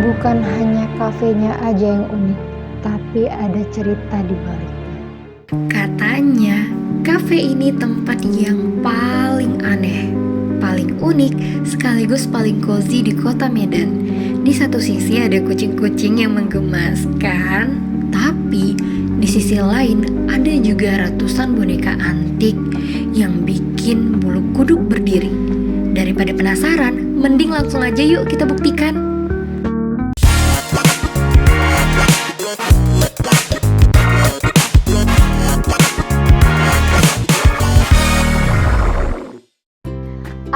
bukan hanya kafenya aja yang unik, tapi ada cerita di baliknya. Katanya, kafe ini tempat yang paling aneh, paling unik, sekaligus paling cozy di kota Medan. Di satu sisi ada kucing-kucing yang menggemaskan, tapi di sisi lain ada juga ratusan boneka antik yang bikin bulu kuduk berdiri. Daripada penasaran, mending langsung aja yuk kita buktikan.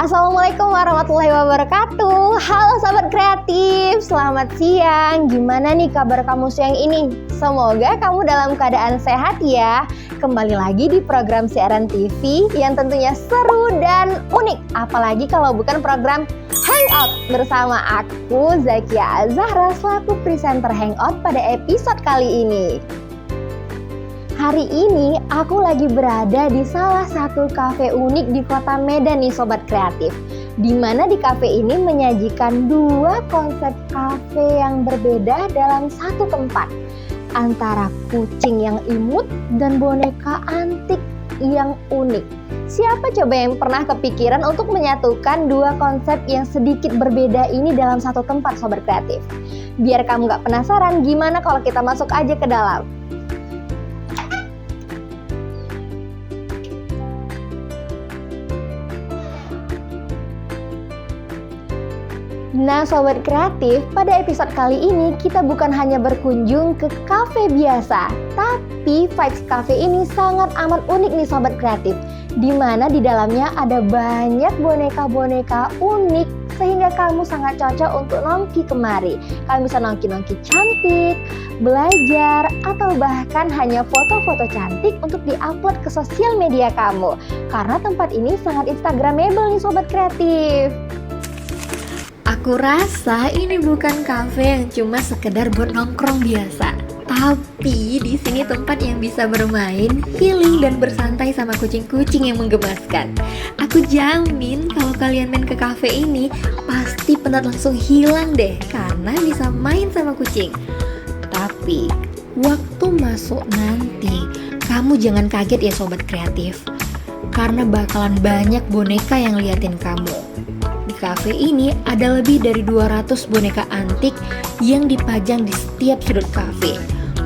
Assalamualaikum warahmatullahi wabarakatuh. Halo sahabat kreatif, selamat siang. Gimana nih kabar kamu siang ini? Semoga kamu dalam keadaan sehat ya. Kembali lagi di program siaran TV yang tentunya seru dan unik. Apalagi kalau bukan program Hangout bersama aku Zakia Azahra selaku presenter Hangout pada episode kali ini. Hari ini aku lagi berada di salah satu kafe unik di kota Medan nih sobat kreatif. Dimana di kafe ini menyajikan dua konsep kafe yang berbeda dalam satu tempat. Antara kucing yang imut dan boneka antik yang unik. Siapa coba yang pernah kepikiran untuk menyatukan dua konsep yang sedikit berbeda ini dalam satu tempat sobat kreatif? Biar kamu gak penasaran, gimana kalau kita masuk aja ke dalam? Nah sobat kreatif, pada episode kali ini kita bukan hanya berkunjung ke kafe biasa, tapi vibes kafe ini sangat amat unik nih sobat kreatif. Dimana di dalamnya ada banyak boneka-boneka unik sehingga kamu sangat cocok untuk nongki kemari. Kamu bisa nongki-nongki cantik, belajar, atau bahkan hanya foto-foto cantik untuk diupload ke sosial media kamu. Karena tempat ini sangat instagramable nih sobat kreatif. Aku rasa ini bukan kafe yang cuma sekedar buat nongkrong biasa, tapi di sini tempat yang bisa bermain, healing dan bersantai sama kucing-kucing yang menggemaskan. Aku jamin kalau kalian main ke kafe ini pasti penat langsung hilang deh karena bisa main sama kucing. Tapi waktu masuk nanti kamu jangan kaget ya sobat kreatif, karena bakalan banyak boneka yang liatin kamu. Di kafe ini ada lebih dari 200 boneka antik yang dipajang di setiap sudut kafe.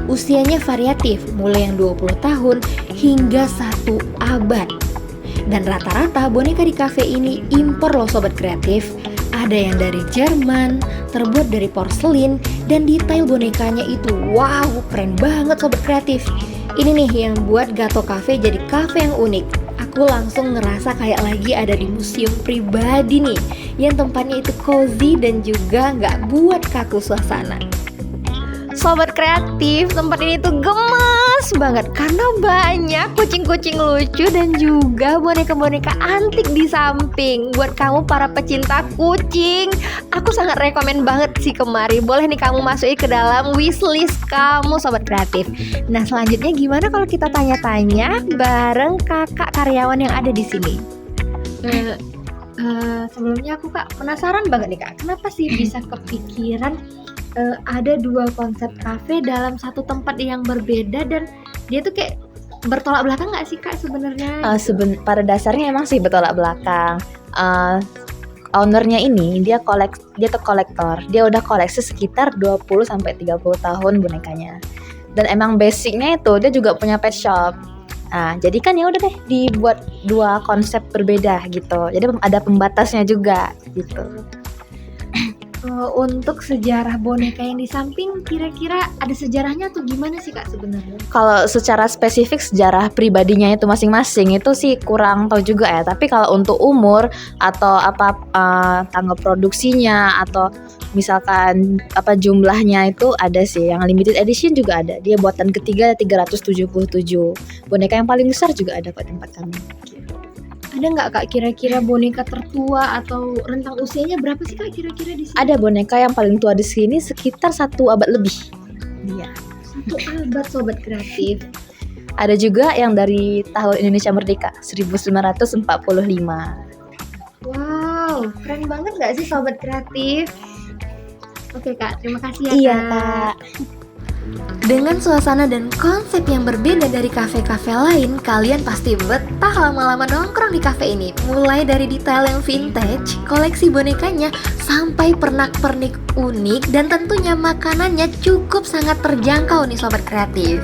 Usianya variatif, mulai yang 20 tahun hingga 1 abad. Dan rata-rata boneka di kafe ini impor loh sobat kreatif. Ada yang dari Jerman, terbuat dari porselin, dan detail bonekanya itu wow, keren banget sobat kreatif. Ini nih yang buat Gato Cafe jadi kafe yang unik. Aku langsung ngerasa kayak lagi ada di museum pribadi nih, yang tempatnya itu cozy dan juga nggak buat kaku suasana. Sobat kreatif, tempat ini tuh gemes banget karena banyak kucing-kucing lucu dan juga boneka-boneka antik di samping. Buat kamu para pecinta kucing, aku sangat rekomen banget sih kemari. Boleh nih kamu masukin ke dalam wishlist kamu sobat kreatif. Nah selanjutnya gimana kalau kita tanya-tanya bareng kakak karyawan yang ada di sini? Sebelumnya aku kak penasaran banget nih kak, kenapa sih bisa kepikiran ada dua konsep kafe dalam satu tempat yang berbeda dan dia tuh kayak bertolak belakang nggak sih kak sebenarnya? Pada dasarnya emang sih bertolak belakang. Ownernya ini dia tuh kolektor. Dia udah koleksi sekitar 20-30 tahun bonekanya. Dan emang basicnya itu dia juga punya pet shop. Nah, jadi kan ya udah deh dibuat dua konsep berbeda gitu. Jadi ada pembatasnya juga gitu. Untuk sejarah boneka yang di samping kira-kira ada sejarahnya tuh gimana sih kak sebenarnya? Kalau secara spesifik sejarah pribadinya itu masing-masing itu sih kurang tahu juga ya. Tapi kalau untuk umur atau tanggal produksinya atau misalkan jumlahnya itu ada sih. Yang limited edition juga ada. Dia buatan ketiga 377. Boneka yang paling besar juga ada kok tempat kami. Ada nggak kak kira-kira boneka tertua atau rentang usianya berapa sih kak kira-kira di sini? Ada boneka yang paling tua di sini sekitar 1 abad lebih. Iya. 1 abad sobat kreatif. Ada juga yang dari tahun Indonesia Merdeka 1945. Wow, keren banget nggak sih sobat kreatif? Oke Kak, terima kasih ya Iya Kak. Kak. Dengan suasana dan konsep yang berbeda dari kafe-kafe lain, kalian pasti betah lama-lama nongkrong di kafe ini. Mulai dari detail yang vintage, koleksi bonekanya, sampai pernak-pernik unik, dan tentunya makanannya cukup sangat terjangkau nih Sobat Kreatif.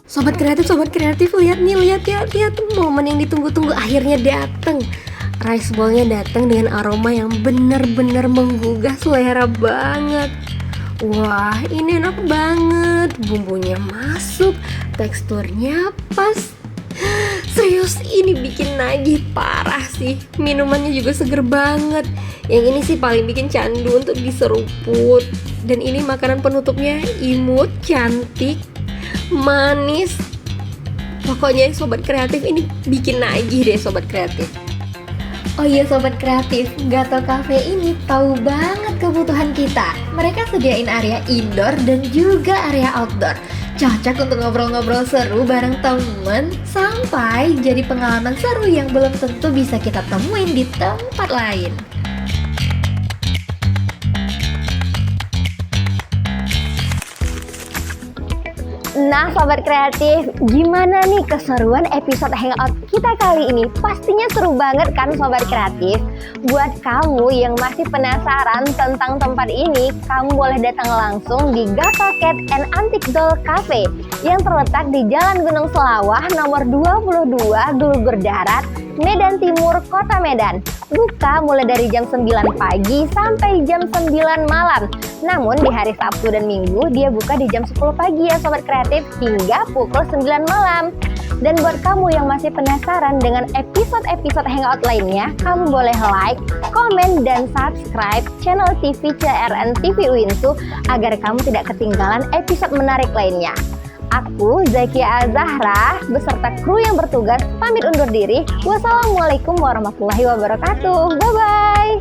Sobat kreatif, lihat nih, lihat momen yang ditunggu-tunggu akhirnya datang. Rice ball-nya datang dengan aroma yang benar-benar menggugah selera banget. Wah, ini enak banget. Bumbunya masuk, teksturnya pas. Serius, ini bikin nagih parah sih. Minumannya juga seger banget. Yang ini sih paling bikin candu untuk diseruput. Dan ini makanan penutupnya imut, cantik, manis. Pokoknya Sobat Kreatif ini bikin nagih deh Sobat Kreatif. Oh iya Sobat Kreatif, Gato Cafe ini tahu banget kebutuhan kita. Mereka sediain area indoor dan juga area outdoor. Cocok untuk ngobrol-ngobrol seru bareng temen, sampai jadi pengalaman seru yang belum tentu bisa kita temuin di tempat lain. Nah Sobat Kreatif, gimana nih keseruan episode Hangout kita kali ini? Pastinya seru banget kan Sobat Kreatif? Buat kamu yang masih penasaran tentang tempat ini, kamu boleh datang langsung di Gato Cat and Antique Doll Cafe yang terletak di Jalan Gunung Selawah nomor 22 Gulugur Darat, Medan Timur, Kota Medan. Buka mulai dari jam 9 pagi sampai jam 9 malam. Namun di hari Sabtu dan Minggu dia buka di jam 10 pagi ya Sobat Kreatif hingga pukul 9 malam. Dan buat kamu yang masih penasaran dengan episode-episode Hangout lainnya, kamu boleh like, komen, dan subscribe channel TV CRN TV Uinsu agar kamu tidak ketinggalan episode menarik lainnya. Aku Zakia Azahra beserta kru yang bertugas pamit undur diri. Wassalamualaikum warahmatullahi wabarakatuh. Bye bye.